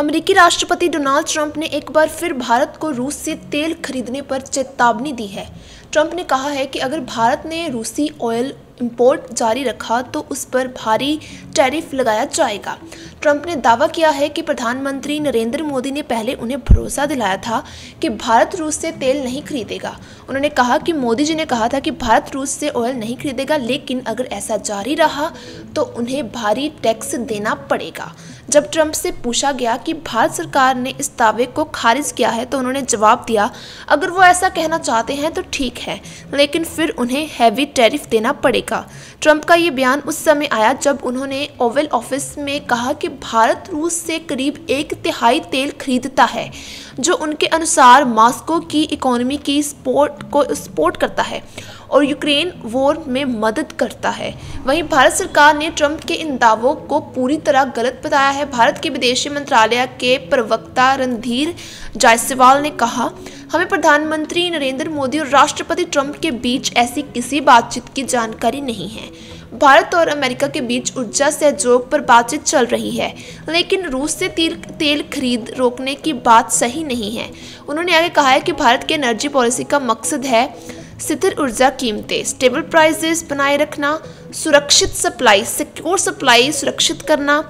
अमेरिकी राष्ट्रपति Donald Trump ने एक बार फिर भारत को रूस से तेल खरीदने पर चेतावनी दी है। ट्रंप ने कहा है कि अगर भारत ने रूसी ऑयल इंपोर्ट जारी रखा तो उस पर भारी टैरिफ लगाया जाएगा। ट्रंप ने दावा किया है कि प्रधानमंत्री नरेंद्र मोदी ने पहले उन्हें भरोसा दिलाया था कि भारत रूस से तेल नहीं खरीदेगा। उन्होंने कहा कि मोदी जी ने कहा था कि भारत रूस से ऑयल नहीं खरीदेगा, लेकिन अगर ऐसा जारी रहा तो उन्हें भारी टैक्स देना पड़ेगा। जब ट्रंप से पूछा गया कि भारत सरकार ने इस दावे को खारिज किया है तो उन्होंने जवाब दिया, अगर वो ऐसा कहना चाहते हैं तो ठीक है, लेकिन फिर उन्हें हैवी टैरिफ देना पड़ेगा। ट्रंप का ये बयान उस समय आया जब उन्होंने ओवल ऑफिस में कहा कि भारत रूस से करीब 1/3 तेल खरीदता है, जो उनके अनुसार मॉस्को की इकोनॉमी की सपोर्ट करता है और यूक्रेन वॉर में मदद करता है। वहीं भारत सरकार ने ट्रंप के इन दावों को पूरी तरह गलत बताया है। भारत के विदेश मंत्रालय के प्रवक्ता रणधीर जायसवाल ने कहा, हमें प्रधानमंत्री नरेंद्र मोदी और राष्ट्रपति ट्रंप के बीच ऐसी किसी बातचीत की जानकारी नहीं है। भारत और अमेरिका के बीच ऊर्जा सहयोग पर बातचीत चल रही है, लेकिन रूस से तेल खरीद रोकने की बात सही नहीं है। उन्होंने आगे कहा है कि भारत की एनर्जी पॉलिसी का मकसद है स्थिर ऊर्जा कीमतें, स्टेबल प्राइसेस बनाए रखना, सुरक्षित सप्लाई, सिक्योर सप्लाई सुरक्षित करना।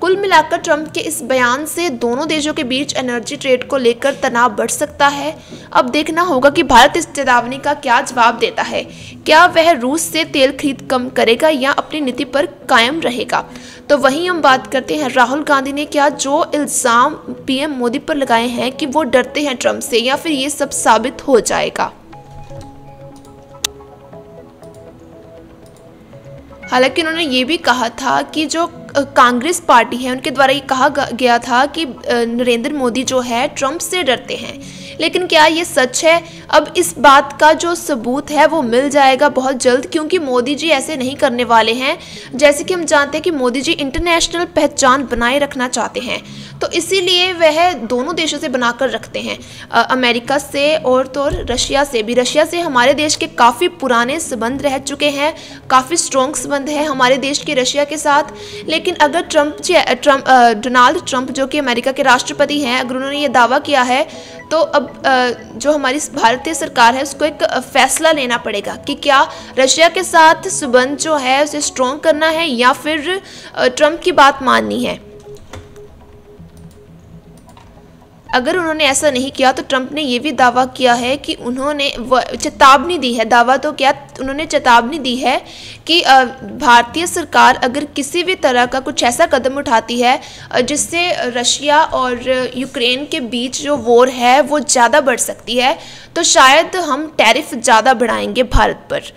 कुल मिलाकर ट्रंप के इस बयान से दोनों देशों के बीच एनर्जी ट्रेड को लेकर तनाव बढ़ सकता है। अब देखना होगा कि भारत इस चेतावनी का क्या जवाब देता है। क्या वह रूस से तेल खरीद कम करेगा या अपनी नीति पर कायम रहेगा। तो वहीं हम बात करते हैं राहुल गांधी ने क्या जो इल्ज़ाम पीएम मोदी पर लगाए हैं कि वो डरते हैं ट्रंप से, या फिर ये सब साबित हो जाएगा। हालांकि उन्होंने ये भी कहा था कि जो कांग्रेस पार्टी है उनके द्वारा ये कहा गया था कि नरेंद्र मोदी जो है ट्रंप से डरते हैं, लेकिन क्या ये सच है? अब इस बात का जो सबूत है वो मिल जाएगा बहुत जल्द, क्योंकि मोदी जी ऐसे नहीं करने वाले हैं। जैसे कि हम जानते हैं कि मोदी जी इंटरनेशनल पहचान बनाए रखना चाहते हैं, तो इसीलिए वह दोनों देशों से बनाकर रखते हैं, अमेरिका से और तो रशिया से भी। रशिया से हमारे देश के काफ़ी पुराने संबंध रह चुके हैं, काफ़ी स्ट्रॉन्ग संबंध है हमारे देश के रशिया के साथ। लेकिन अगर डोनाल्ड ट्रंप जो कि अमेरिका के राष्ट्रपति हैं, अगर उन्होंने ये दावा किया है तो अब जो हमारी भारतीय सरकार है उसको एक फैसला लेना पड़ेगा कि क्या रशिया के साथ संबंध जो है उसे स्ट्रॉन्ग करना है या फिर ट्रंप की बात माननी है। अगर उन्होंने ऐसा नहीं किया तो ट्रंप ने ये भी दावा किया है कि उन्होंने चेतावनी दी है, दावा तो क्या, उन्होंने चेतावनी दी है कि भारतीय सरकार अगर किसी भी तरह का कुछ ऐसा कदम उठाती है जिससे रशिया और यूक्रेन के बीच जो वॉर है वो ज़्यादा बढ़ सकती है, तो शायद हम टैरिफ ज़्यादा बढ़ाएंगे भारत पर।